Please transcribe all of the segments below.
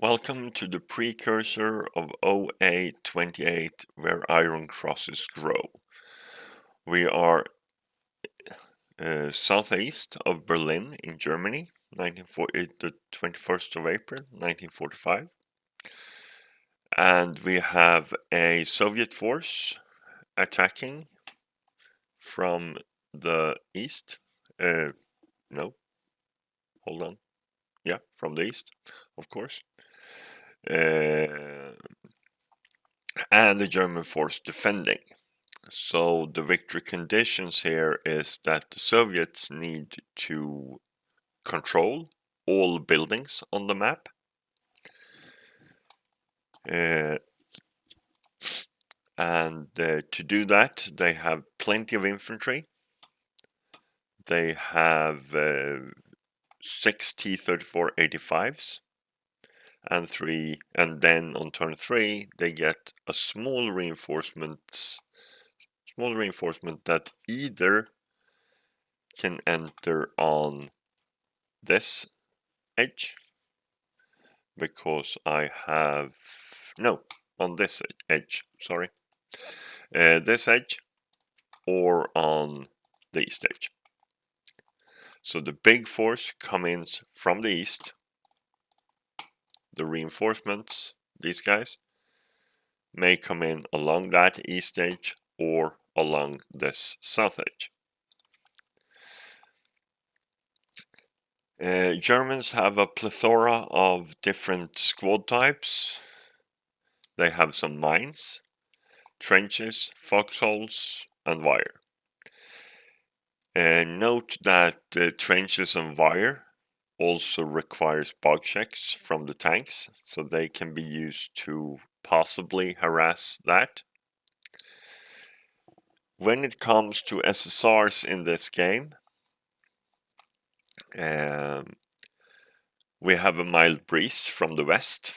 Welcome to the precursor of OA28, where iron crosses grow. We are southeast of Berlin in Germany, the 21st of April, 1945. And we have a Soviet force attacking from the east. No, hold on. Yeah, from the east, of course. And the German force defending. So the victory conditions here is that the Soviets need to control all buildings on the map. To do that, they have plenty of infantry. They have 6 T-34-85s and then on turn 3 they get a small reinforcement that either can enter on this edge, because I have on this edge, sorry, this edge, or on the east edge. So the big force comes from the east, the reinforcements, these guys, may come in along that east edge or along this south edge. Germans have a plethora of different squad types. They have some mines, trenches, foxholes, and wire. Note that trenches and wire also requires bug checks from the tanks, so they can be used to possibly harass that. When it comes to SSRs in this game, we have a mild breeze from the west,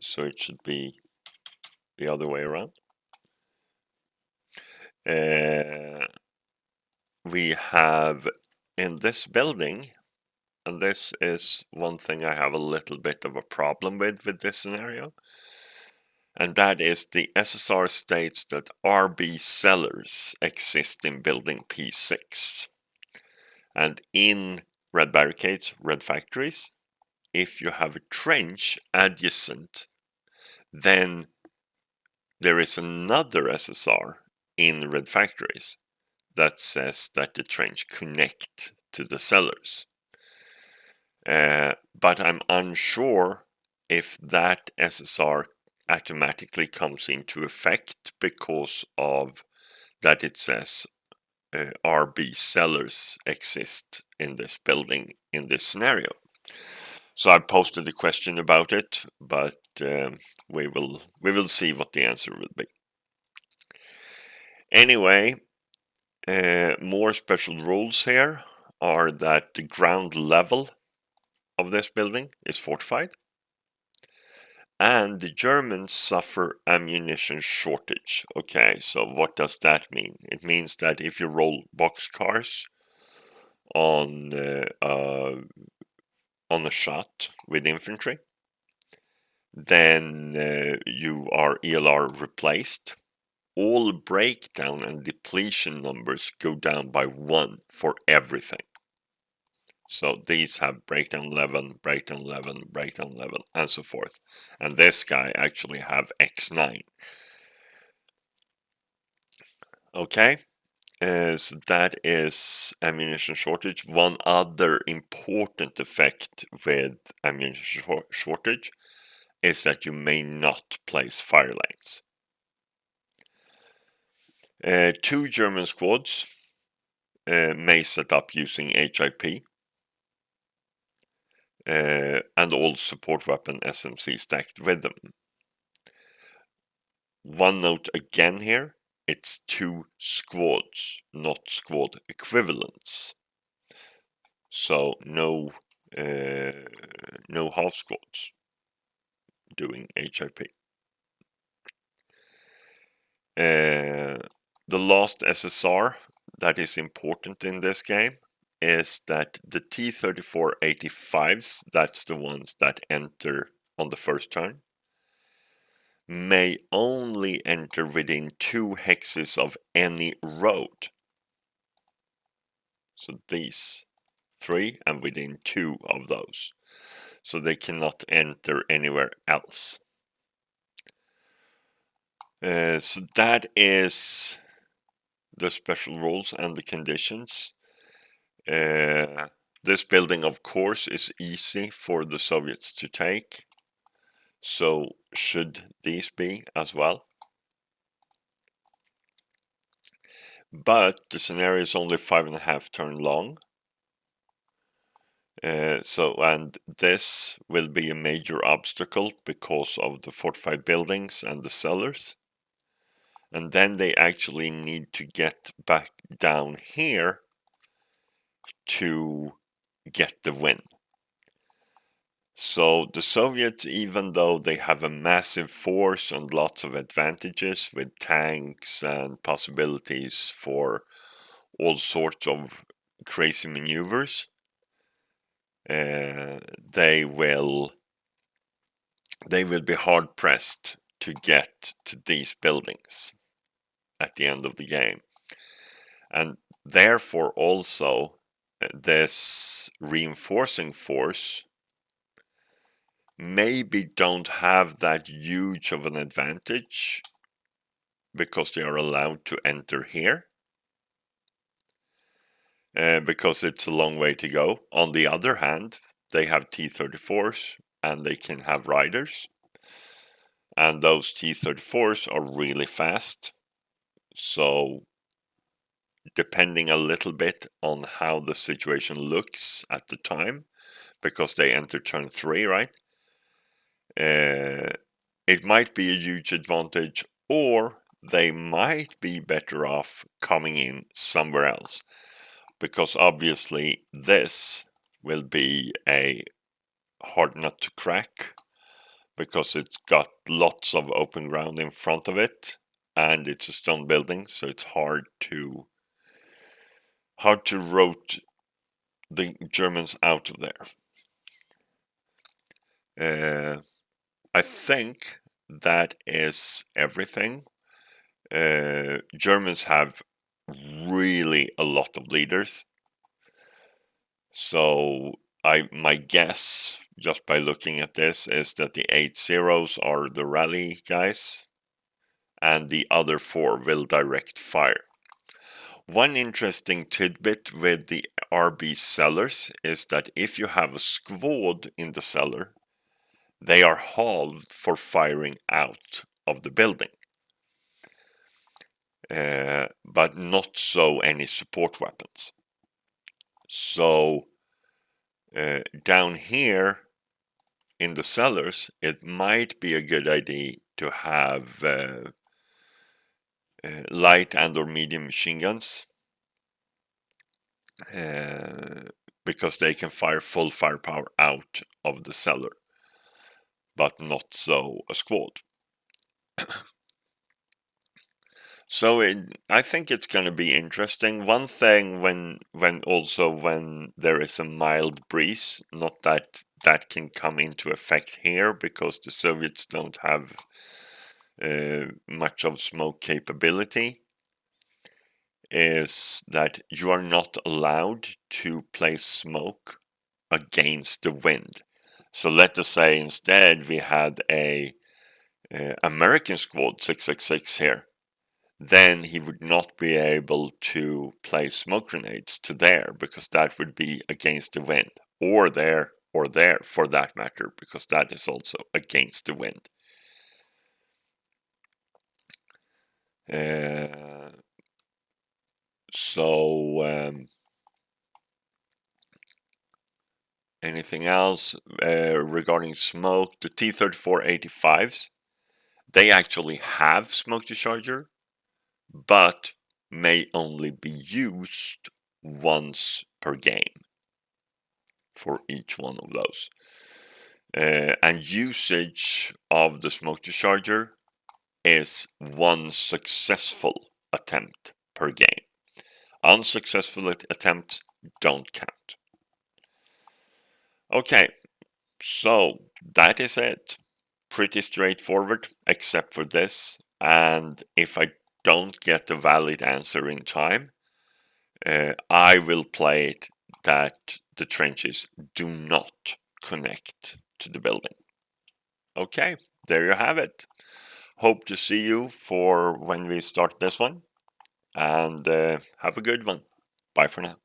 so it should be the other way around. We have in this building, and this is one thing I have a little bit of a problem with this scenario, and that is the SSR states that RB cellars exist in building P6. And in red barricades, red factories, if you have a trench adjacent, then there is another SSR in red factories that says that the trench connect to the cellars. But I'm unsure if that SSR automatically comes into effect because of that it says RB cellars exist in this building in this scenario. So I posted a question about it, but we will see what the answer will be. Anyway, more special rules here are that the ground level of this building is fortified, and the Germans suffer ammunition shortage. Okay, so what does that mean? It means that if you roll boxcars on a shot with infantry, then you are ELR replaced. All breakdown and depletion numbers go down by 1 for everything. So these have breakdown 11, breakdown 11, breakdown 11, and so forth. And this guy actually have X9. Okay, so that is ammunition shortage. One other important effect with ammunition shortage is that you may not place fire lanes. 2 German squads may set up using HIP. And all support weapon SMC stacked with them. One note again here, it's 2 squads, not squad equivalents. So no half squads doing HIP. The last SSR that is important in this game is that the T-34-85s, that's the ones that enter on the first turn, may only enter within 2 hexes of any road. So these 3 and within 2 of those. So they cannot enter anywhere else. So that is the special rules and the conditions. This building, of course, is easy for the Soviets to take. So should these be as well. But the scenario is only 5.5 turn long. And this will be a major obstacle because of the fortified buildings and the cellars. And then they actually need to get back down here to get the win. So the Soviets, even though they have a massive force and lots of advantages with tanks and possibilities for all sorts of crazy maneuvers, they will be hard pressed to get to these buildings at the end of the game. And therefore also this reinforcing force maybe don't have that huge of an advantage because they are allowed to enter here, because it's a long way to go. On the other hand, they have T-34s and they can have riders, and those T-34s are really fast. So depending a little bit on how the situation looks at the time, because they enter turn 3, right? It might be a huge advantage, or they might be better off coming in somewhere else, because obviously this will be a hard nut to crack, because it's got lots of open ground in front of it, and it's a stone building, so it's hard to rout the Germans out of there. I think that is everything. Germans have really a lot of leaders. So my guess, just by looking at this, is that the 8 zeros are the rally guys, and the other 4 will direct fire. One interesting tidbit with the RB cellars is that if you have a squad in the cellar, they are halved for firing out of the building. But not so any support weapons. So down here in the cellars, it might be a good idea to have light and or medium machine guns, because they can fire full firepower out of the cellar, but not so a squad. So I think it's going to be interesting. One thing when there is a mild breeze, not that can come into effect here because the Soviets don't have much of smoke capability, is that you are not allowed to place smoke against the wind. So let us say instead we had a American squad 666 here. Then he would not be able to place smoke grenades to there, because that would be against the wind, or there for that matter, because that is also against the wind. Anything else regarding smoke? The T-34-85s, they actually have smoke discharger, but may only be used once per game for each one of those. And usage of the smoke discharger is 1 successful attempt per game. Unsuccessful attempts don't count. Okay, so that is it. Pretty straightforward, except for this. And if I don't get a valid answer in time, I will play it that the trenches do not connect to the building. Okay, there you have it. Hope to see you for when we start this one. And have a good one. Bye for now.